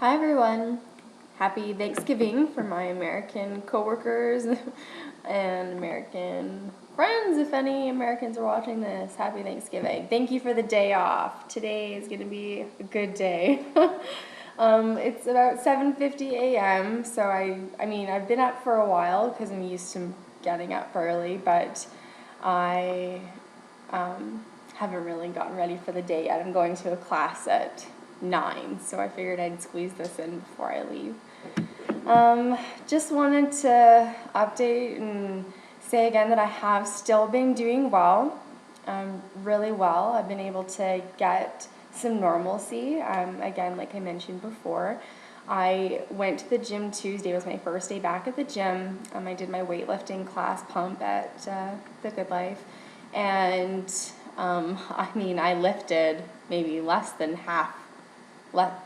Hi everyone. Happy Thanksgiving for my American coworkers and American friends. If any Americans are watching this, happy Thanksgiving. Thank you for the day off. Today is going to be a good day. It's about 7:50 a.m. So I've been up for a while because I'm used to getting up early, but I haven't really gotten ready for the day yet. I'm going to a class at 9, so I figured I'd squeeze this in before I leave. Just wanted to update and say again that I have still been doing well, really well. I've been able to get some normalcy. Again, like I mentioned before, I went to the gym Tuesday. It was my first day back at the gym. I did my weightlifting class pump at The Good Life, and I lifted maybe less than half,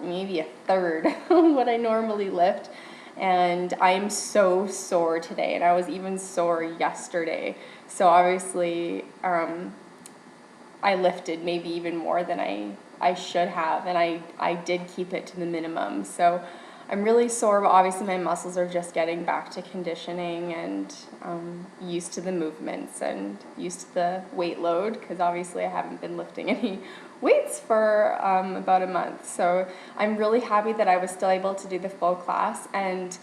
maybe a third what I normally lift, and I'm so sore today, and I was even sore yesterday. So obviously, I lifted maybe even more than I should have, and I did keep it to the minimum. So I'm really sore, but obviously my muscles are just getting back to conditioning and used to the movements and used to the weight load, because obviously I haven't been lifting any weights for about a month. So I'm really happy that I was still able to do the full class, and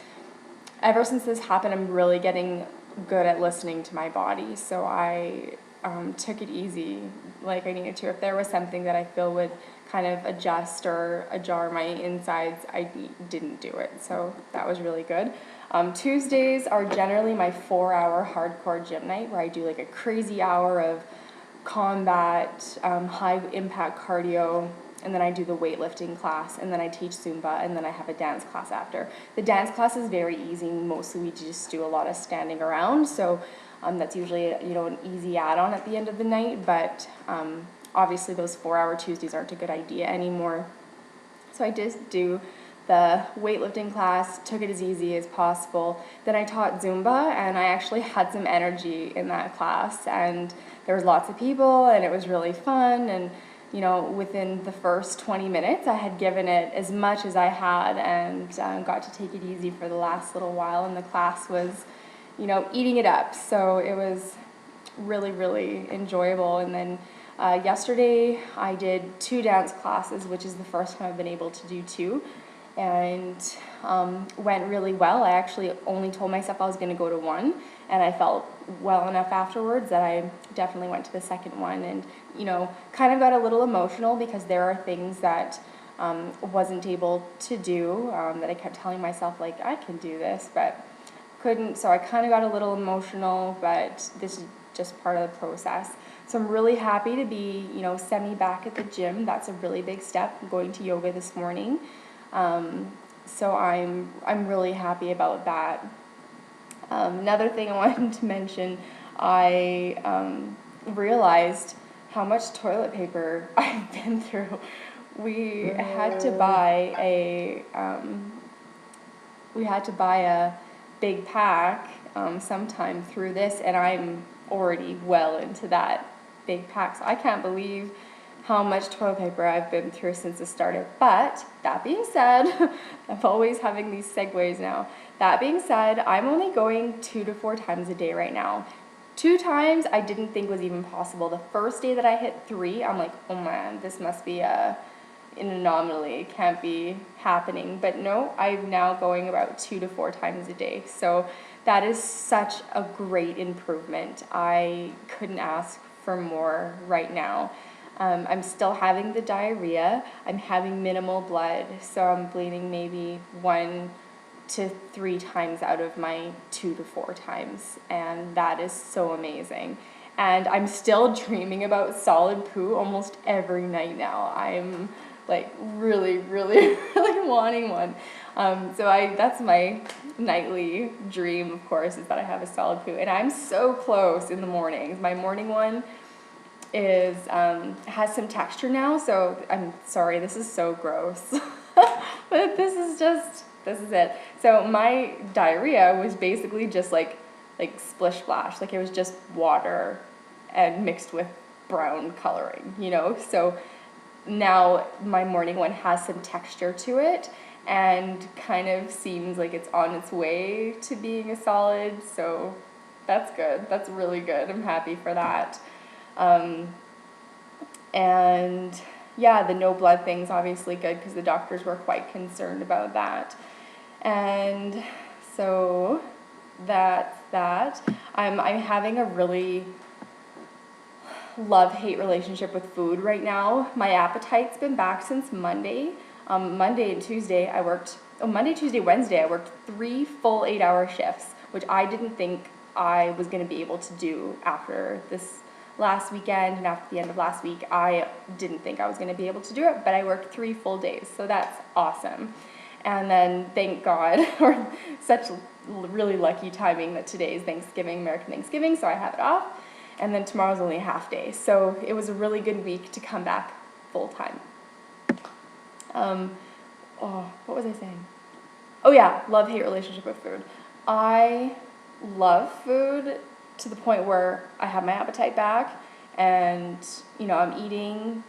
ever since this happened, I'm really getting good at listening to my body. So I took it easy like I needed to. If there was something that I feel would kind of adjust or ajar my insides, I didn't do it. So that was really good. Tuesdays are generally my 4-hour hardcore gym night, where I do like a crazy hour of combat, high impact cardio, and then I do the weightlifting class, and then I teach Zumba, and then I have a dance class after. The dance class is very easy. Mostly we just do a lot of standing around, so that's usually an easy add-on at the end of the night, but obviously those 4-hour Tuesdays aren't a good idea anymore. So I just do the weightlifting class, took it as easy as possible. Then I taught Zumba, and I actually had some energy in that class, and there was lots of people, and it was really fun, and within the first 20 minutes, I had given it as much as I had, and got to take it easy for the last little while, and the class was, eating it up. So it was really, really enjoyable. And then yesterday, I did 2 dance classes, which is the first time I've been able to do 2, and went really well. I actually only told myself I was going to go to 1, and I felt well enough afterwards that I definitely went to the second one, and kind of got a little emotional because there are things that wasn't able to do, that I kept telling myself, like, I can do this, but couldn't. So I kind of got a little emotional, but this is just part of the process. So I'm really happy to be semi back at the gym. That's a really big step. I'm going to yoga this morning. So I'm really happy about that. Another thing I wanted to mention, I realized how much toilet paper I've been through. We had to buy a big pack sometime through this, and I'm already well into that big pack. So I can't believe how much toilet paper I've been through since it started. But that being said, I'm always having these segues now. That being said, I'm only going 2 to 4 times a day right now. 2 times I didn't think was even possible. The first day that I hit 3, I'm like, oh man, this must be an anomaly. It can't be happening. But no, I'm now going about 2 to 4 times a day. So that is such a great improvement. I couldn't ask for more right now. I'm still having the diarrhea. I'm having minimal blood, so I'm bleeding maybe 1 to 3 times out of my 2 to 4 times, and that is so amazing. And I'm still dreaming about solid poo almost every night now. I'm like really, really, really wanting one. That's my nightly dream, of course, is that I have a solid poo, and I'm so close in the mornings. My morning one has some texture now, so I'm sorry, this is so gross. But this is it. So my diarrhea was basically just like splish splash, like it was just water and mixed with brown coloring, So now my morning one has some texture to it and kind of seems like it's on its way to being a solid. So that's good. That's really good. I'm happy for that. And yeah, the no blood thing's obviously good because the doctors were quite concerned about that. And so that's that. I'm having a really love-hate relationship with food right now. My appetite's been back since Monday. Monday and Tuesday I worked, Monday, Tuesday, Wednesday I worked 3 full 8-hour shifts, which I didn't think I was going to be able to do after this last weekend and after the end of last week. I didn't think I was going to be able to do it, but I worked 3 full days, so that's awesome. And then thank God, or such really lucky timing that today is Thanksgiving, American Thanksgiving, so I have it off. And then tomorrow's only a half day. So it was a really good week to come back full time. What was I saying? Oh yeah, love-hate relationship with food. I love food to the point where I have my appetite back, and I'm eating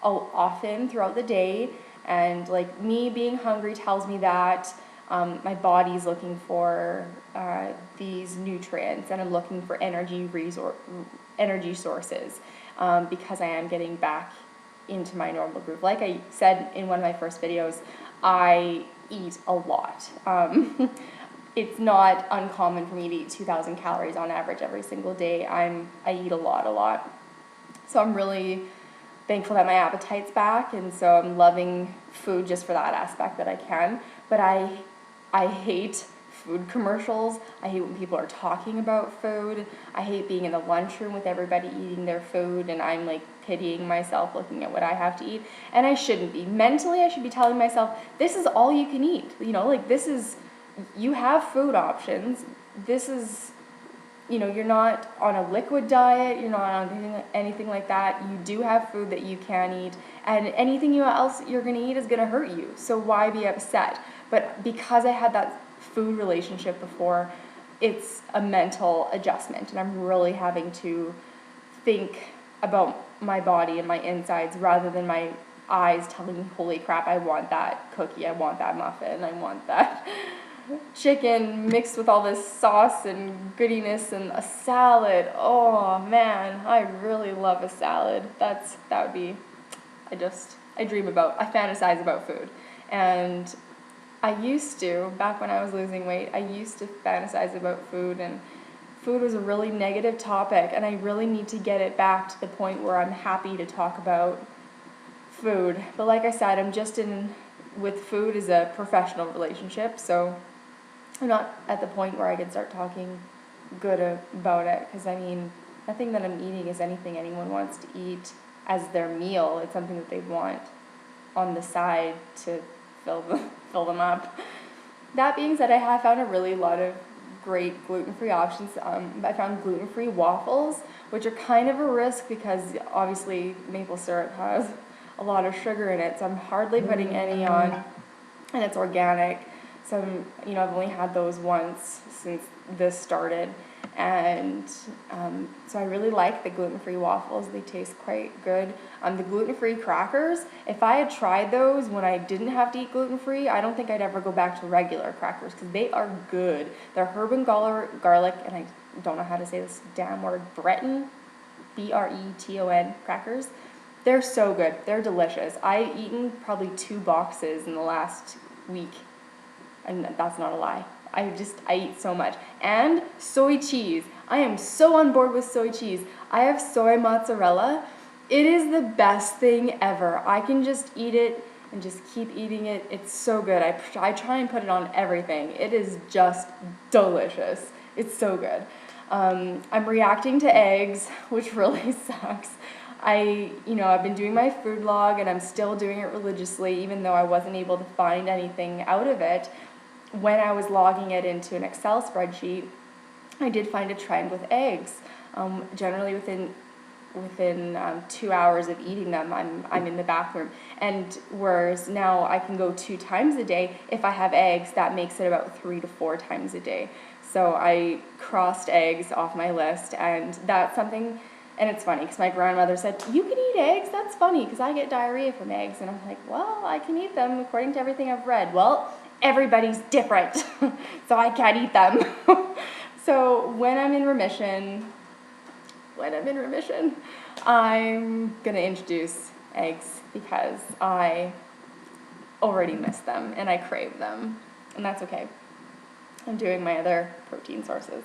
often throughout the day, and like me being hungry tells me that my body's looking for these nutrients, and I'm looking for energy sources because I am getting back into my normal groove. Like I said in one of my first videos, I eat a lot. It's not uncommon for me to eat 2,000 calories on average every single day. I eat a lot. So I'm really thankful that my appetite's back, and so I'm loving food just for that aspect that I can. But I hate food commercials. I hate when people are talking about food. I hate being in the lunchroom with everybody eating their food, and I'm like pitying myself looking at what I have to eat. And I shouldn't be. Mentally, I should be telling myself, this is all you can eat. You have food options. This is, you're not on a liquid diet. You're not on anything like that. You do have food that you can eat, and anything else you're going to eat is going to hurt you. So why be upset? But because I had that food relationship before, it's a mental adjustment, and I'm really having to think about my body and my insides rather than my eyes telling me, holy crap, I want that cookie, I want that muffin, I want that chicken mixed with all this sauce and goodiness and a salad. Oh man, I really love a salad. I fantasize about food. And I used to, back when I was losing weight, I used to fantasize about food, and food was a really negative topic, and I really need to get it back to the point where I'm happy to talk about food. But like I said, I'm just with food as a professional relationship, so I'm not at the point where I can start talking good about it, because nothing that I'm eating is anything anyone wants to eat as their meal. It's something that they want on the side to fill them up. That being said, I have found a really lot of great gluten-free options. I found gluten-free waffles, which are kind of a risk because obviously maple syrup has a lot of sugar in it, so I'm hardly putting any on, and it's organic. So I've only had those once since this started, and so I really like the gluten-free waffles. They taste quite good. The gluten-free crackers, if I had tried those when I didn't have to eat gluten-free, I don't think I'd ever go back to regular crackers because they are good. They're herb and garlic, and I don't know how to say this damn word, Breton, Breton crackers. They're so good. They're delicious. I've eaten probably 2 boxes in the last week, and that's not a lie. I eat so much. And soy cheese. I am so on board with soy cheese. I have soy mozzarella. It is the best thing ever. I can just eat it and just keep eating it. It's so good. I try and put it on everything. It is just delicious. It's so good. I'm reacting to eggs, which really sucks. I've been doing my food log, and I'm still doing it religiously, even though I wasn't able to find anything out of it. When I was logging it into an Excel spreadsheet, I did find a trend with eggs. Generally within 2 hours of eating them, I'm in the bathroom. And whereas now I can go 2 times a day, if I have eggs, that makes it about 3 to 4 times a day. So I crossed eggs off my list, and that's something And it's funny because my grandmother said, you can eat eggs, that's funny because I get diarrhea from eggs. And I'm like, well, I can eat them according to everything I've read. Well, everybody's different, so I can't eat them. So when I'm in remission, I'm gonna introduce eggs because I already miss them and I crave them, and that's okay. I'm doing my other protein sources.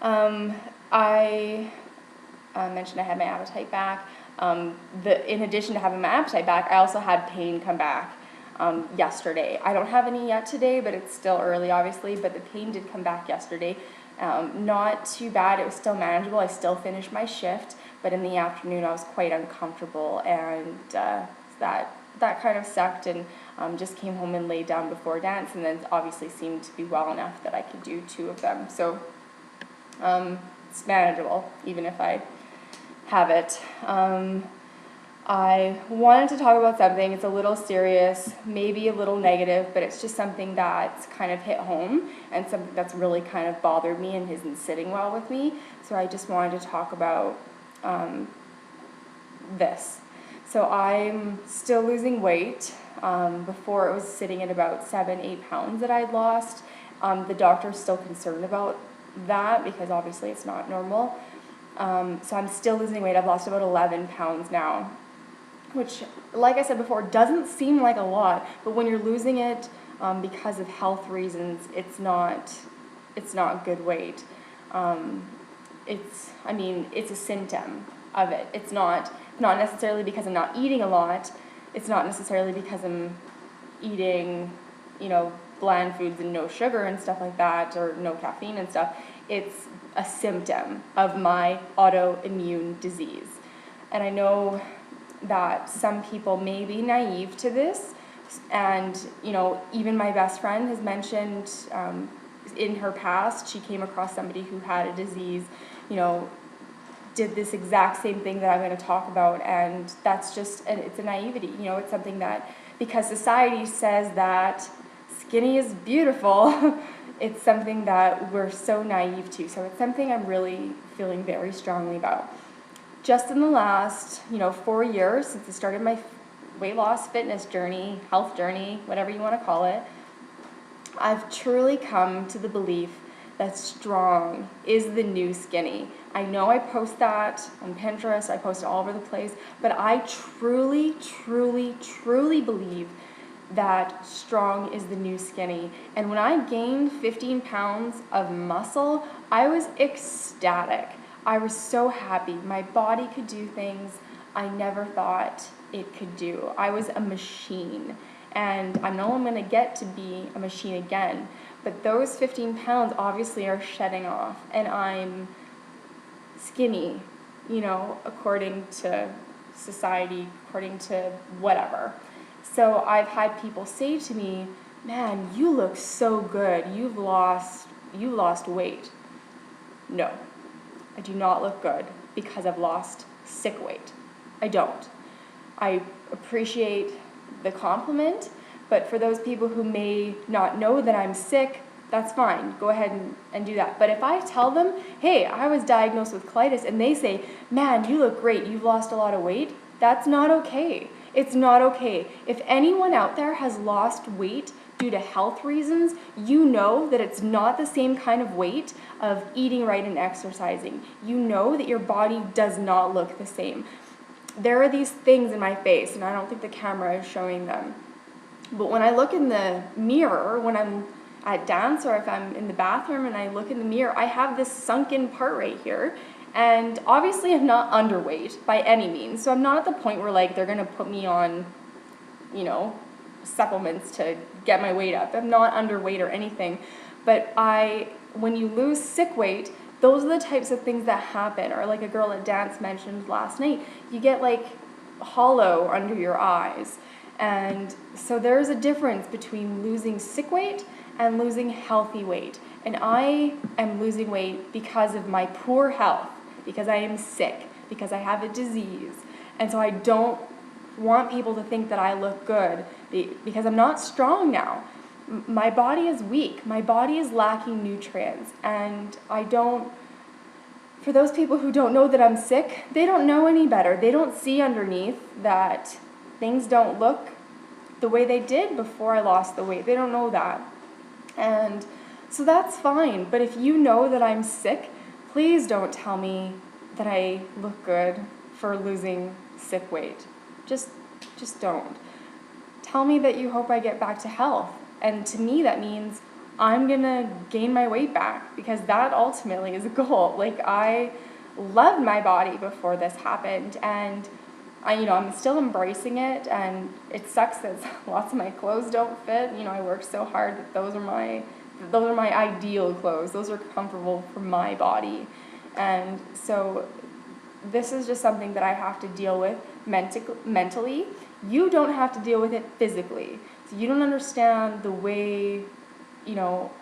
I mentioned I had my appetite back. In addition to having my appetite back, I also had pain come back yesterday. I don't have any yet today, but it's still early, obviously, but the pain did come back yesterday. Not too bad, it was still manageable. I still finished my shift, but in the afternoon I was quite uncomfortable, and that kind of sucked, and just came home and laid down before dance, and then obviously seemed to be well enough that I could do 2 of them. So it's manageable, even if I have it. I wanted to talk about something. It's a little serious, maybe a little negative, but it's just something that's kind of hit home and something that's really kind of bothered me and isn't sitting well with me. So I just wanted to talk about this. So I'm still losing weight. Before it was sitting at about 7-8 pounds that I'd lost. The doctor's still concerned about that because obviously it's not normal. So I'm still losing weight. I've lost about 11 pounds now, which, like I said before, doesn't seem like a lot, but when you're losing it because of health reasons, it's not good weight. It's a symptom of it. It's not necessarily because I'm not eating a lot. It's not necessarily because I'm eating, bland foods and no sugar and stuff like that, or no caffeine and stuff. It's a symptom of my autoimmune disease. And I know that some people may be naive to this, and even my best friend has mentioned in her past she came across somebody who had a disease, did this exact same thing that I'm going to talk about, and that's just, it's a naivety. It's something that, because society says that skinny is beautiful, it's something that we're so naive to. So it's something I'm really feeling very strongly about. Just in the last, 4 years since I started my weight loss fitness journey, health journey, whatever you want to call it, I've truly come to the belief that strong is the new skinny. I know I post that on Pinterest, I post it all over the place, but I truly, truly, truly believe that strong is the new skinny. And when I gained 15 pounds of muscle, I was ecstatic. I was so happy. My body could do things I never thought it could do. I was a machine. And I know I'm going to get to be a machine again. But those 15 pounds obviously are shedding off. And I'm skinny, according to society, according to whatever. So I've had people say to me, man, you look so good. You lost weight. No, I do not look good because I've lost sick weight. I don't. I appreciate the compliment, but for those people who may not know that I'm sick, that's fine. Go ahead and do that. But if I tell them, hey, I was diagnosed with colitis, and they say, man, you look great, you've lost a lot of weight, that's not okay. It's not okay. If anyone out there has lost weight due to health reasons, you know that it's not the same kind of weight of eating right and exercising. You know that your body does not look the same. There are these things in my face, and I don't think the camera is showing them. But when I look in the mirror, when I'm at dance or if I'm in the bathroom and I look in the mirror, I have this sunken part right here. And obviously I'm not underweight by any means. So I'm not at the point where they're going to put me on, supplements to get my weight up. I'm not underweight or anything. But when you lose sick weight, those are the types of things that happen. Or like a girl at dance mentioned last night, you get hollow under your eyes. And so there's a difference between losing sick weight and losing healthy weight. And I am losing weight because of my poor health, because I am sick, because I have a disease. And so I don't want people to think that I look good because I'm not strong now. My body is weak. My body is lacking nutrients. And I don't for those people who don't know that I'm sick, they don't know any better. They don't see underneath that things don't look the way they did before I lost the weight. They don't know that. And so that's fine. But if you know that I'm sick, please don't tell me that I look good for losing sick weight. Just don't. Tell me that you hope I get back to health. And to me, that means I'm going to gain my weight back, because that ultimately is a goal. Like, I loved my body before this happened, and I'm still embracing it, and it sucks that lots of my clothes don't fit. I worked so hard that those are my ideal clothes. Those are comfortable for my body. And so this is just something that I have to deal with mentally. You don't have to deal with it physically. So you don't understand the way,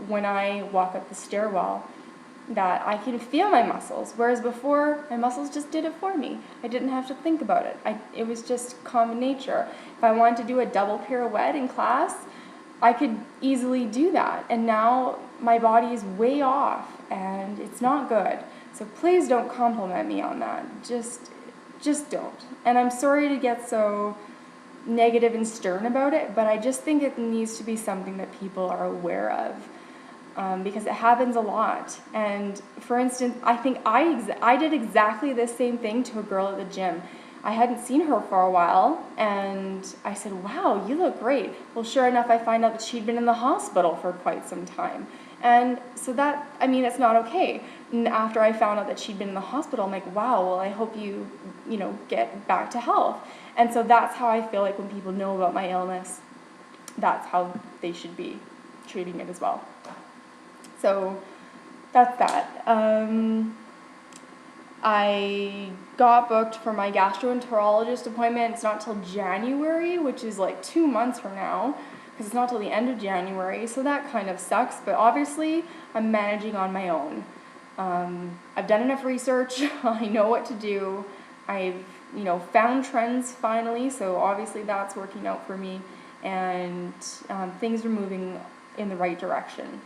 when I walk up the stairwell, that I can feel my muscles, whereas before, my muscles just did it for me. I didn't have to think about it. It was just common nature. If I wanted to do a double pirouette in class, I could easily do that. And now my body is way off, and it's not good. So please don't compliment me on that. Just don't. And I'm sorry to get so negative and stern about it, but I just think it needs to be something that people are aware of, because it happens a lot. And for instance, I think I did exactly the same thing to a girl at the gym. I hadn't seen her for a while, and I said, "Wow, you look great." Well, sure enough, I find out that she'd been in the hospital for quite some time. And so it's not okay. And after I found out that she'd been in the hospital, I'm like, wow, well, I hope you get back to health. And so that's how I feel like when people know about my illness, that's how they should be treating it as well. So that's that. I got booked for my gastroenterologist appointment. It's not till January, which is like 2 months from now, because it's not till the end of January. So that kind of sucks, but obviously I'm managing on my own. I've done enough research. I know what to do. I've found trends finally, so obviously that's working out for me, and things are moving in the right direction.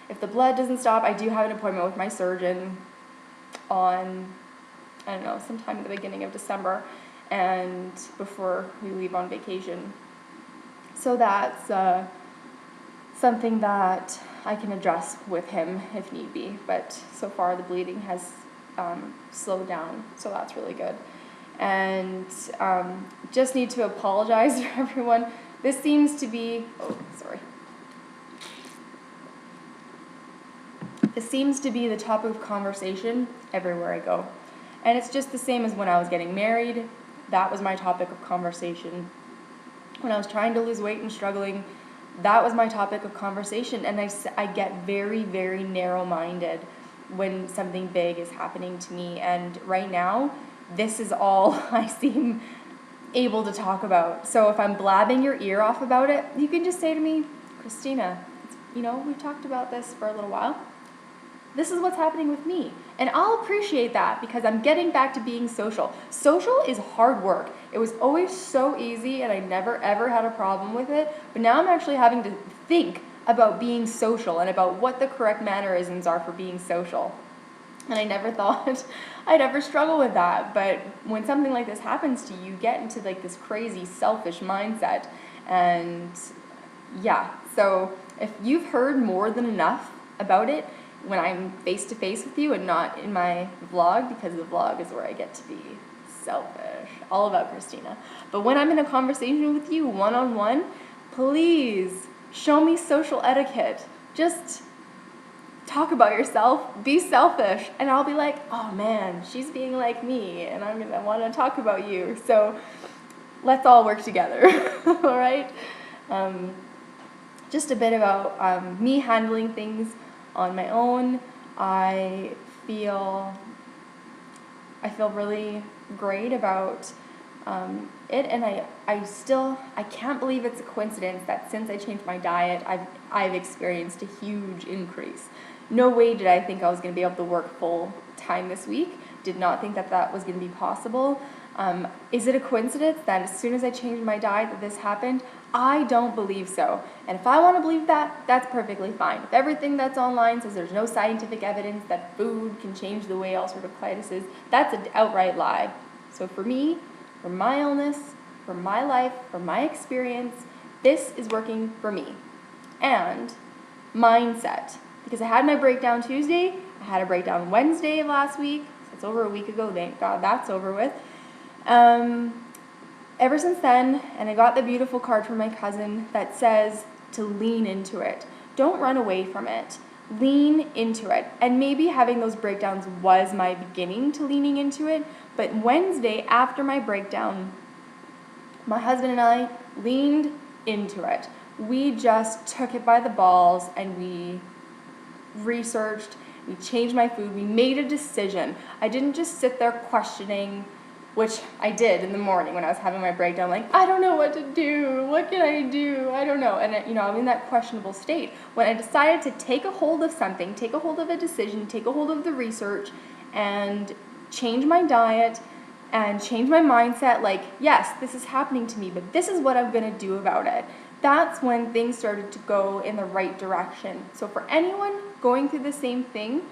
If the blood doesn't stop, I do have an appointment with my surgeon on, sometime at the beginning of December, and before we leave on vacation. So that's something that I can address with him if need be, but so far the bleeding has slowed down, so that's really good. And just need to apologize to everyone. This seems to be, This seems to be the topic of conversation everywhere I go. And it's just the same as when I was getting married. That was my topic of conversation. When I was trying to lose weight and struggling, that was my topic of conversation. And I get very, very narrow-minded when something big is happening to me. And right now, this is all I seem able to talk about. So if I'm blabbing your ear off about it, you can just say to me, "Christina, we've talked about this for a little while. This is what's happening with me." And I'll appreciate that, because I'm getting back to being social. Social is hard work. It was always so easy, and I never ever had a problem with it. But now I'm actually having to think about being social and about what the correct mannerisms are for being social. And I never thought I'd ever struggle with that. But when something like this happens to you, you get into like this crazy selfish mindset. And yeah, so if you've heard more than enough about it when I'm face-to-face with you and not in my vlog, because the vlog is where I get to be selfish, all about Christina. But when I'm in a conversation with you one-on-one, please show me social etiquette. Just talk about yourself, be selfish, and I'll be like, oh man, she's being like me, and I'm gonna want to talk about you. So let's all work together, all right? Just a bit about me handling things on my own. I feel really great about it, and I can't believe it's a coincidence that since I changed my diet, I've experienced a huge increase. No way did I think I was going to be able to work full time this week. Did not think that was going to be possible. Is it a coincidence that as soon as I changed my diet that this happened? I don't believe so. And if I want to believe that, that's perfectly fine. If everything that's online says there's no scientific evidence that food can change the way ulcerative colitis is, that's an outright lie. So for me, for my illness, for my life, for my experience, this is working for me. And mindset. Because I had my breakdown Tuesday, I had a breakdown Wednesday of last week. It's over a week ago, thank God that's over with. Ever since then, and I got the beautiful card from my cousin that says to lean into it. Don't run away from it. Lean into it. And maybe having those breakdowns was my beginning to leaning into it, but Wednesday after my breakdown, my husband and I leaned into it. We just took it by the balls and we researched, we changed my food, we made a decision. I didn't just sit there questioning, which I did in the morning when I was having my breakdown, like, I don't know what to do, what can I do, I don't know. And you know, I'm in that questionable state. When I decided to take a hold of something, take a hold of a decision, take a hold of the research, and change my diet, and change my mindset, like, yes, this is happening to me, but this is what I'm gonna do about it. That's when things started to go in the right direction. So for anyone going through the same thing,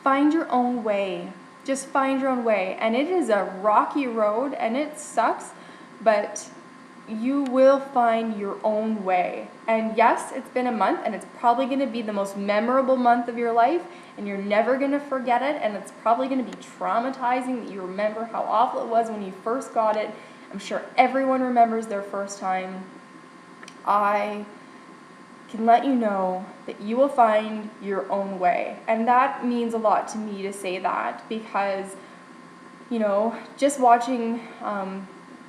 find your own way. Just find your own way. And it is a rocky road and it sucks, but you will find your own way. And yes, it's been a month and it's probably going to be the most memorable month of your life and you're never going to forget it, and it's probably going to be traumatizing that you remember how awful it was when you first got it. I'm sure everyone remembers their first time. I can let you know that you will find your own way. And that means a lot to me to say that because, you know, just watching, I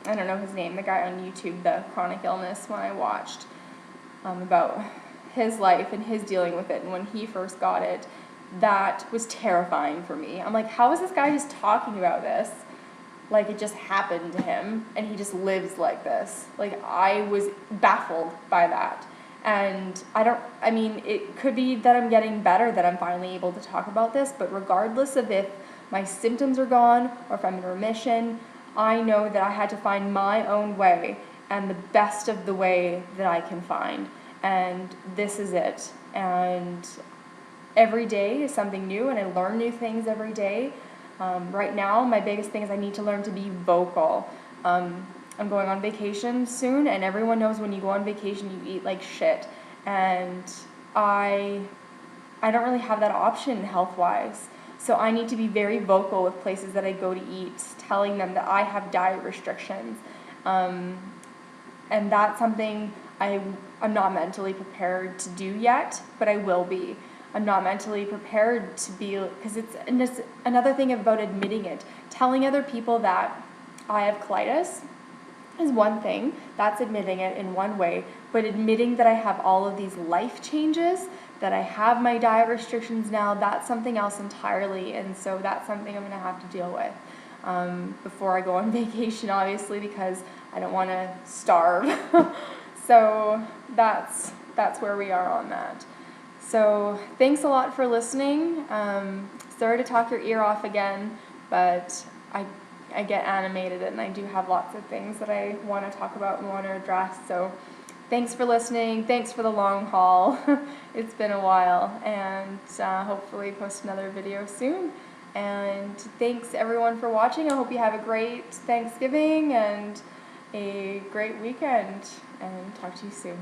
don't know his name, the guy on YouTube, the chronic illness, when I watched about his life and his dealing with it and when he first got it, that was terrifying for me. I'm like, how is this guy just talking about this? Like it just happened to him and he just lives like this. Like I was baffled by that. And I mean, it could be that I'm getting better, that I'm finally able to talk about this, but regardless of if my symptoms are gone or if I'm in remission, I know that I had to find my own way and the best of the way that I can find. And this is it. And every day is something new and I learn new things every day. Right now, my biggest thing is I need to learn to be vocal. I'm going on vacation soon, and everyone knows when you go on vacation, you eat like shit. And I don't really have that option health-wise. So I need to be very vocal with places that I go to eat, telling them that I have diet restrictions. And that's something I'm not mentally prepared to do yet, but I will be. I'm not mentally prepared to be, because it's another thing about admitting it. Telling other people that I have colitis is one thing, that's admitting it in one way, but admitting that I have all of these life changes, that I have my diet restrictions now, that's something else entirely, and so that's something I'm going to have to deal with before I go on vacation, obviously, because I don't want to starve. So that's where we are on that. So thanks a lot for listening. Sorry to talk your ear off again, but I get animated and I do have lots of things that I want to talk about and want to address. So thanks for listening. Thanks for the long haul. It's been a while, and hopefully post another video soon. And thanks everyone for watching. I hope you have a great Thanksgiving and a great weekend, and talk to you soon.